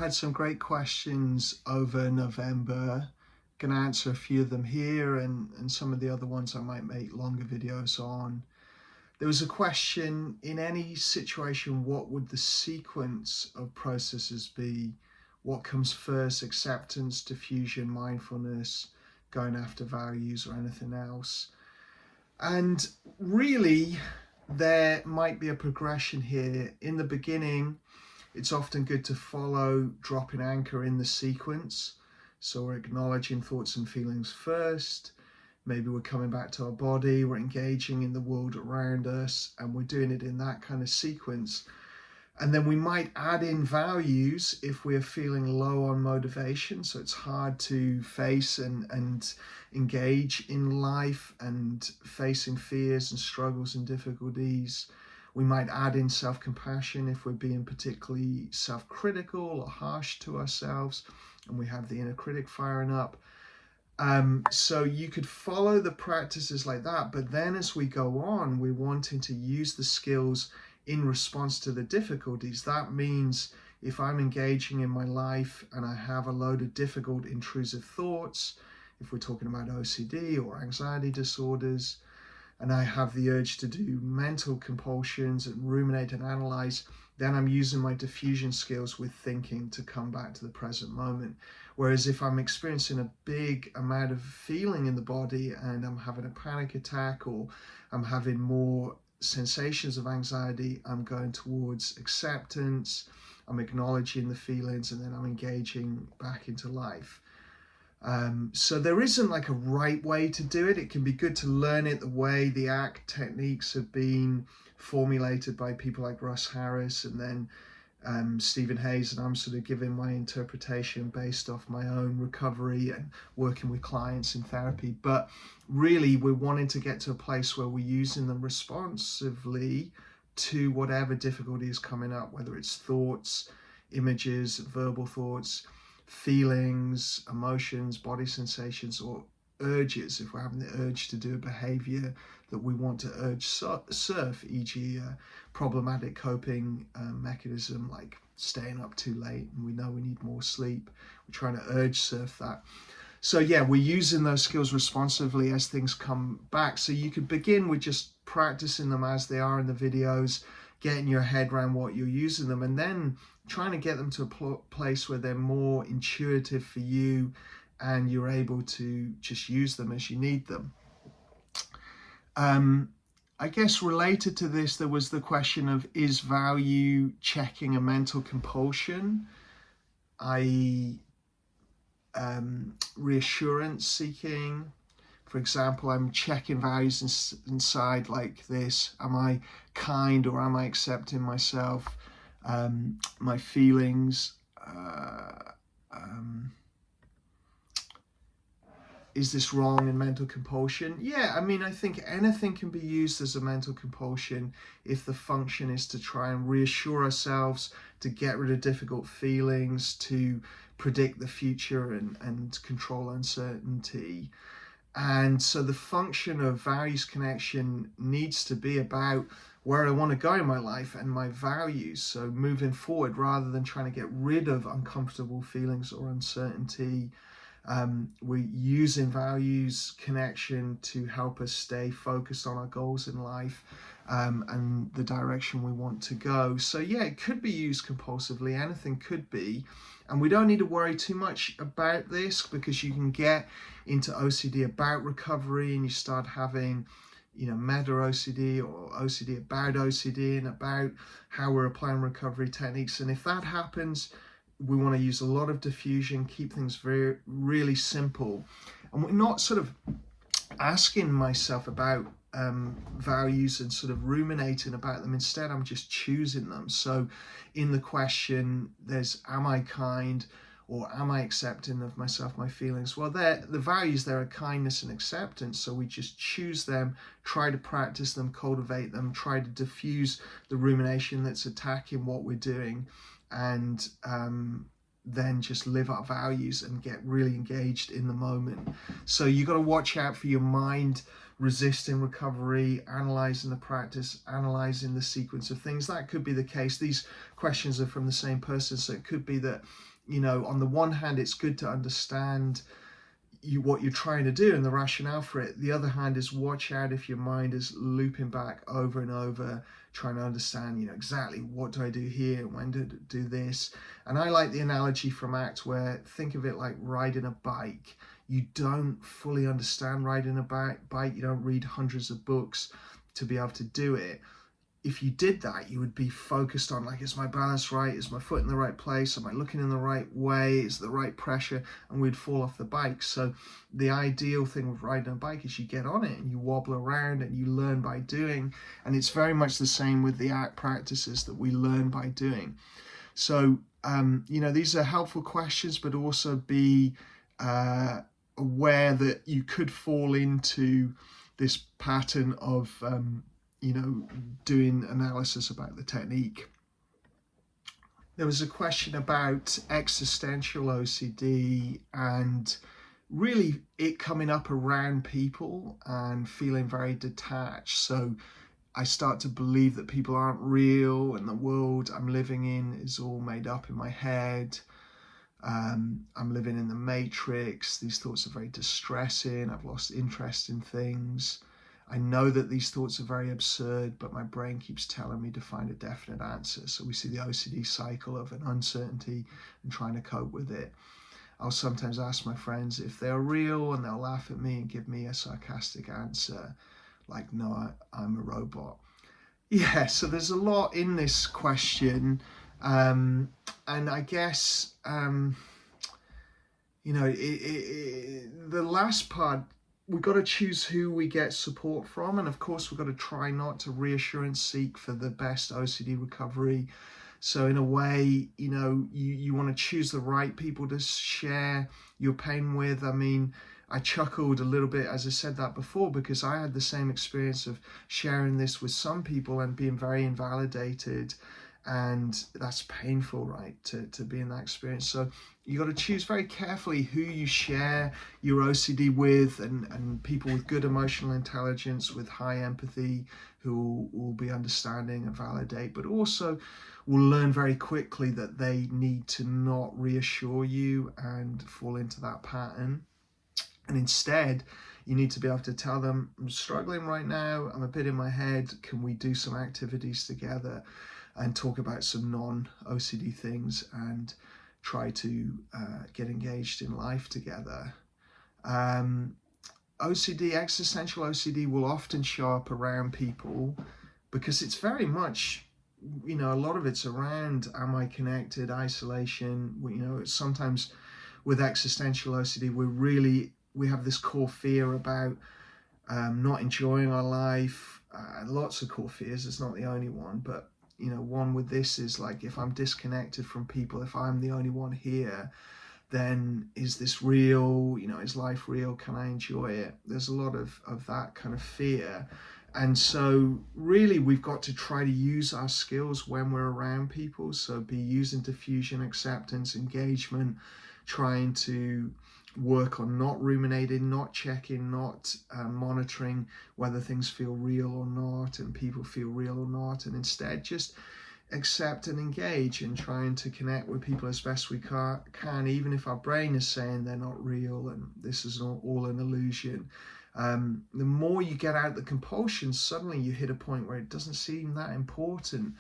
had some great questions over November. Going to answer a few of them here, and some of the other ones I might make longer videos on. There was a question: in any situation, what would the sequence of processes be? What comes first, acceptance, diffusion, mindfulness, going after values, or anything else? And really, there might be a progression here. In the beginning, it's often good to follow dropping anchor in the sequence. So we're acknowledging thoughts and feelings first. Maybe we're coming back to our body, we're engaging in the world around us, and we're doing it in that kind of sequence. And then we might add in values if we're feeling low on motivation. So it's hard to face and engage in life and facing fears and struggles and difficulties. We might add in self-compassion if we're being particularly self-critical or harsh to ourselves and we have the inner critic firing up. So you could follow the practices like that, but then as we go on, we're wanting to use the skills in response to the difficulties. That means if I'm engaging in my life and I have a load of difficult intrusive thoughts, if we're talking about OCD or anxiety disorders, and I have the urge to do mental compulsions and ruminate and analyze, then I'm using my diffusion skills with thinking to come back to the present moment. Whereas if I'm experiencing a big amount of feeling in the body and I'm having a panic attack or I'm having more sensations of anxiety, I'm going towards acceptance, I'm acknowledging the feelings, and then I'm engaging back into life. So there isn't like a right way to do it. It can be good to learn it the way the ACT techniques have been formulated by people like Russ Harris and then Stephen Hayes, and I'm sort of giving my interpretation based off my own recovery and working with clients in therapy. But really, we're wanting to get to a place where we're using them responsively to whatever difficulty is coming up, whether it's thoughts, images, verbal thoughts, feelings, emotions, body sensations, or urges. If we're having the urge to do a behavior that we want to surf, e.g. a problematic coping mechanism like staying up too late and we know we need more sleep, we're trying to urge surf that. So yeah, we're using those skills responsively as things come back. So you could begin with just practicing them as they are in the videos, getting your head around what you're using them, and then trying to get them to a place where they're more intuitive for you and you're able to just use them as you need them. I guess related to this, there was the question of, is value checking a mental compulsion, i.e. reassurance seeking? For example, I'm checking values inside like this: am I kind or am I accepting myself, my feelings? Is this wrong in mental compulsion? Yeah, I mean, I think anything can be used as a mental compulsion if the function is to try and reassure ourselves, to get rid of difficult feelings, to predict the future and control uncertainty. And so the function of values connection needs to be about where I want to go in my life and my values. So moving forward, rather than trying to get rid of uncomfortable feelings or uncertainty, we're using values connection to help us stay focused on our goals in life and the direction we want to go. So yeah, it could be used compulsively, anything could be, and we don't need to worry too much about this, because you can get into OCD about recovery and you start having meta OCD or OCD about OCD and about how we're applying recovery techniques. And if that happens, we want to use a lot of diffusion, keep things really simple. And we're not sort of asking myself about values and sort of ruminating about them. Instead, I'm just choosing them. So in the question, there's, am I kind or am I accepting of myself, my feelings? Well, the values there are kindness and acceptance. So we just choose them, try to practice them, cultivate them, try to diffuse the rumination that's attacking what we're doing. And then just live our values and get really engaged in the moment. So you got to watch out for your mind resisting recovery, analyzing the practice, analyzing the sequence of things. That could be the case. These questions are from the same person, so it could be that, on the one hand, it's good to understand what you're trying to do and the rationale for it. The other hand is watch out if your mind is looping back over and over, trying to understand, exactly what do I do here, when do I do this. And I like the analogy from ACT where think of it like riding a bike. You don't fully understand riding a bike. You don't read hundreds of books to be able to do it. If you did that, you would be focused on, like, is my balance right? Is my foot in the right place? Am I looking in the right way? Is the right pressure? And we'd fall off the bike. So the ideal thing with riding a bike is you get on it and you wobble around and you learn by doing. And it's very much the same with the ACT practices, that we learn by doing. So, these are helpful questions, but also be aware that you could fall into this pattern of doing analysis about the technique. There was a question about existential OCD and really it coming up around people and feeling very detached. So I start to believe that people aren't real and the world I'm living in is all made up in my head. I'm living in the matrix. These thoughts are very distressing. I've lost interest in things. I know that these thoughts are very absurd, but my brain keeps telling me to find a definite answer. So we see the OCD cycle of an uncertainty and trying to cope with it. I'll sometimes ask my friends if they're real and they'll laugh at me and give me a sarcastic answer like, no, I'm a robot. Yeah, so there's a lot in this question. And I guess, the last part, we've got to choose who we get support from. And of course, we've got to try not to reassurance seek for the best OCD recovery. So in a way, you want to choose the right people to share your pain with. I mean, I chuckled a little bit as I said that before, because I had the same experience of sharing this with some people and being very invalidated. And that's painful, right, to be in that experience. So you got to choose very carefully who you share your OCD with, and people with good emotional intelligence, with high empathy, who will be understanding and validate, but also will learn very quickly that they need to not reassure you and fall into that pattern. And instead, you need to be able to tell them, I'm struggling right now, I'm a bit in my head, can we do some activities together and talk about some non-OCD things and try to get engaged in life together. OCD, existential OCD, will often show up around people because it's very much, a lot of it's around, am I connected, isolation. Sometimes with existential OCD, we have this core fear about not enjoying our life. Lots of core fears, it's not the only one, but one with this is like, if I'm disconnected from people, if I'm the only one here, then is this real? Is life real? Can I enjoy it? There's a lot of that kind of fear. And so really we've got to try to use our skills when we're around people. So be using diffusion, acceptance, engagement, trying to work on not ruminating, not checking, not monitoring whether things feel real or not and people feel real or not, and instead just accept and engage and trying to connect with people as best we can, even if our brain is saying they're not real and this is all an illusion. The more you get out the compulsion, suddenly you hit a point where it doesn't seem that important.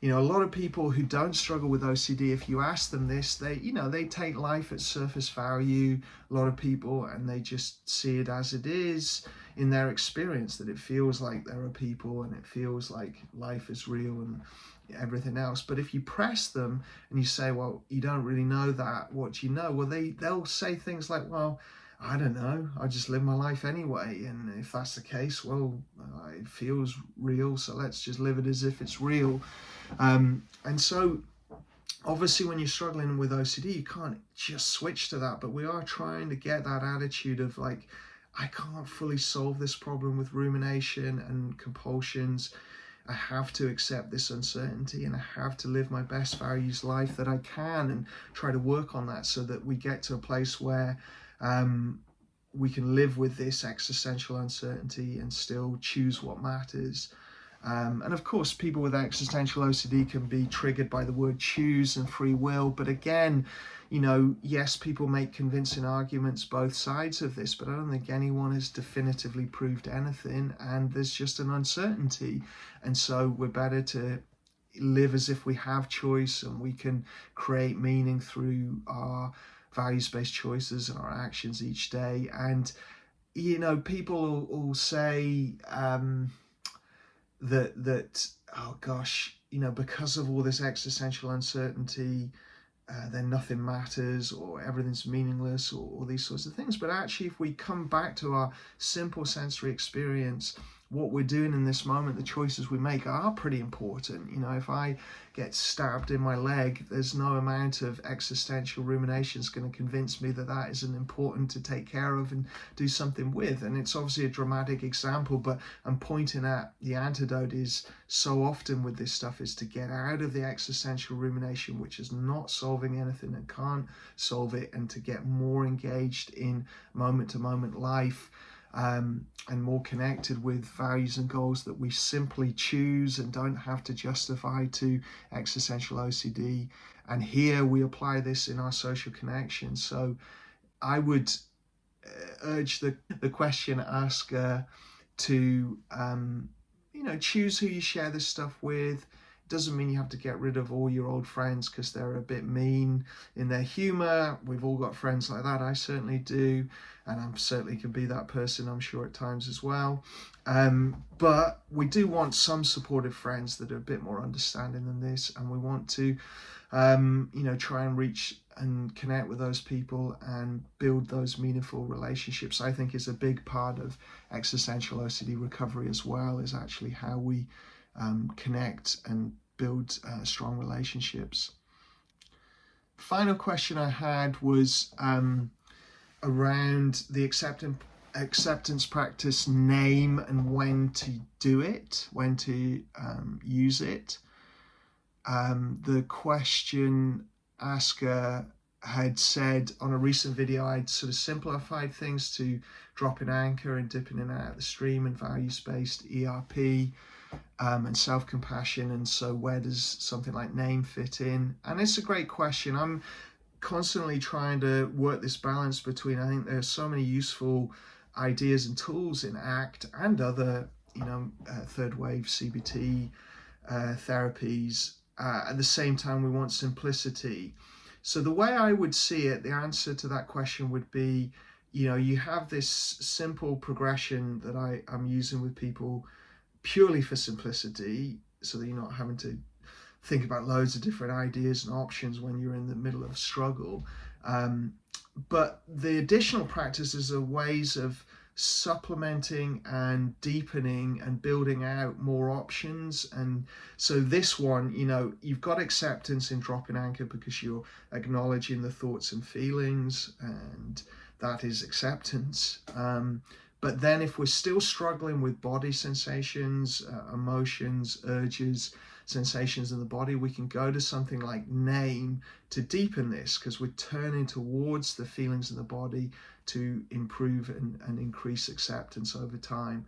A lot of people who don't struggle with OCD, if you ask them this, they take life at surface value, a lot of people, and they just see it as it is in their experience, that it feels like there are people and it feels like life is real and everything else. But if you press them and you say, well, you don't really know that, what do you know? Well, they'll say things like, well, I don't know, I just live my life anyway, and if that's the case, well, it feels real, so let's just live it as if it's real. And so obviously when you're struggling with OCD, you can't just switch to that, but we are trying to get that attitude of like, I can't fully solve this problem with rumination and compulsions. I have to accept this uncertainty, and I have to live my best values life that I can, and try to work on that so that we get to a place where we can live with this existential uncertainty and still choose what matters. And of course, people with existential OCD can be triggered by the word choose and free will. But again, yes, people make convincing arguments both sides of this, but I don't think anyone has definitively proved anything. And there's just an uncertainty. And so we're better to live as if we have choice, and we can create meaning through our values-based choices and our actions each day. And, people will say, that oh gosh, because of all this existential uncertainty, then nothing matters, or everything's meaningless, or these sorts of things. But actually, if we come back to our simple sensory experience, what we're doing in this moment, the choices we make are pretty important. If I get stabbed in my leg, there's no amount of existential ruminations going to convince me that that isn't important to take care of and do something with. And it's obviously a dramatic example, but I'm pointing at the antidote is so often with this stuff is to get out of the existential rumination, which is not solving anything and can't solve it, and to get more engaged in moment to moment life. And more connected with values and goals that we simply choose and don't have to justify to existential OCD. And here we apply this in our social connections. So I would urge the question asker to choose who you share this stuff with. Doesn't mean you have to get rid of all your old friends because they're a bit mean in their humor. We've all got friends like that. I certainly do, and I certainly can be that person, I'm sure, at times as well. But we do want some supportive friends that are a bit more understanding than this, and we want to try and reach and connect with those people and build those meaningful relationships. I think is a big part of existential OCD recovery as well, is actually how we connect and build strong relationships. Final question I had was around the acceptance practice name and when to do it, when to use it. The question asker had said on a recent video, I'd sort of simplified things to dropping anchor and dipping in and out of the stream, and values-based ERP, and self-compassion. And so where does something like name fit in? And it's a great question. I'm constantly trying to work this balance between, I think there are so many useful ideas and tools in ACT and other third wave CBT therapies. At the same time, we want simplicity. So the way I would see it, the answer to that question would be, you have this simple progression that I'm using with people purely for simplicity, so that you're not having to think about loads of different ideas and options when you're in the middle of struggle. But the additional practices are ways of supplementing and deepening and building out more options. And so this one, you've got acceptance in dropping anchor because you're acknowledging the thoughts and feelings, and that is acceptance. But then if we're still struggling with body sensations, emotions, urges, sensations in the body, we can go to something like name to deepen this, because we're turning towards the feelings in the body to improve and increase acceptance over time.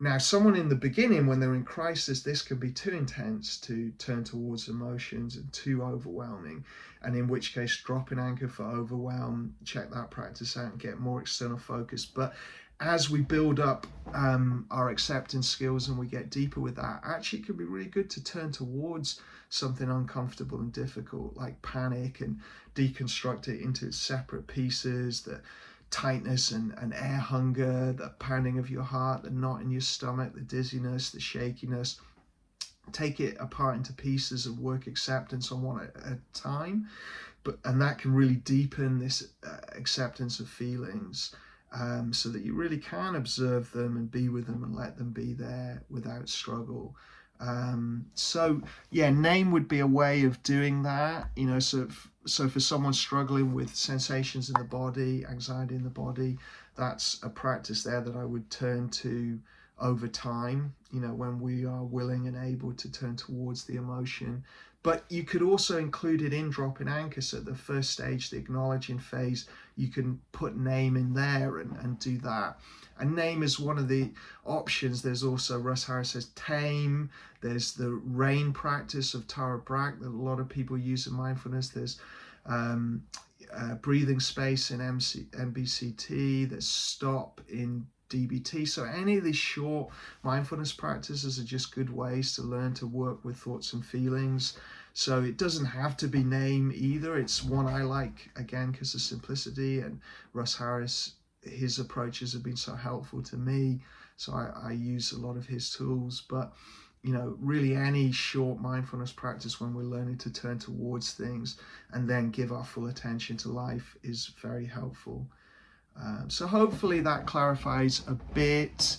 Now, someone in the beginning, when they're in crisis, this can be too intense to turn towards emotions and too overwhelming, and in which case dropping anchor for overwhelm, check that practice out and get more external focus. But as we build up our acceptance skills and we get deeper with that, actually it can be really good to turn towards something uncomfortable and difficult like panic, and deconstruct it into separate pieces, the tightness and air hunger, the pounding of your heart, the knot in your stomach, the dizziness, the shakiness. Take it apart into pieces and work acceptance on one at a time. And that can really deepen this acceptance of feelings. So that you really can observe them and be with them and let them be there without struggle. So yeah, name would be a way of doing that. So for someone struggling with sensations in the body, anxiety in the body, that's a practice there that I would turn to over time, when we are willing and able to turn towards the emotion. But you could also include it in dropping anchor. So at the first stage, the acknowledging phase, you can put name in there and do that. And name is one of the options. There's also, Russ Harris says, tame. There's the rain practice of Tara Brach that a lot of people use in mindfulness. There's breathing space in MBCT. There's stop in DBT. So any of these short mindfulness practices are just good ways to learn to work with thoughts and feelings. So it doesn't have to be name either. It's one I like, again, because of simplicity. And Russ Harris, his approaches have been so helpful to me. So I use a lot of his tools. But really any short mindfulness practice when we're learning to turn towards things and then give our full attention to life is very helpful. So hopefully that clarifies a bit.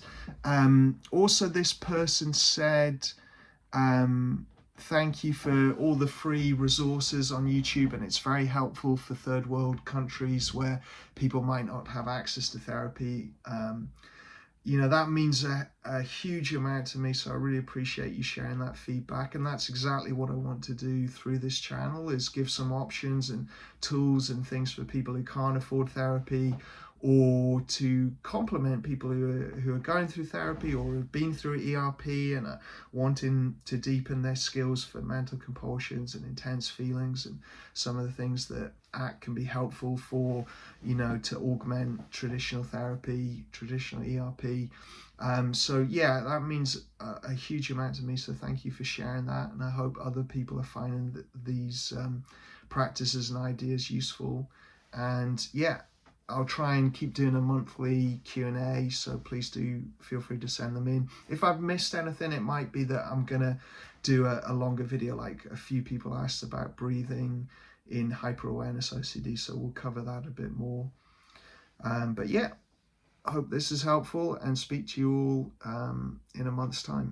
Also, this person said, thank you for all the free resources on YouTube, and it's very helpful for third world countries where people might not have access to therapy. That means a huge amount to me, so I really appreciate you sharing that feedback. And that's exactly what I want to do through this channel, is give some options and tools and things for people who can't afford therapy, or to complement people who are going through therapy or have been through ERP and are wanting to deepen their skills for mental compulsions and intense feelings, and some of the things that can be helpful for, to augment traditional therapy, traditional ERP. So yeah, that means a huge amount to me. So thank you for sharing that. And I hope other people are finding these practices and ideas useful. And yeah, I'll try and keep doing a monthly Q&A, so please do feel free to send them in. If I've missed anything, it might be that I'm gonna do a longer video. Like a few people asked about breathing in hyper-awareness OCD, so we'll cover that a bit more. But yeah, I hope this is helpful, and speak to you all in a month's time.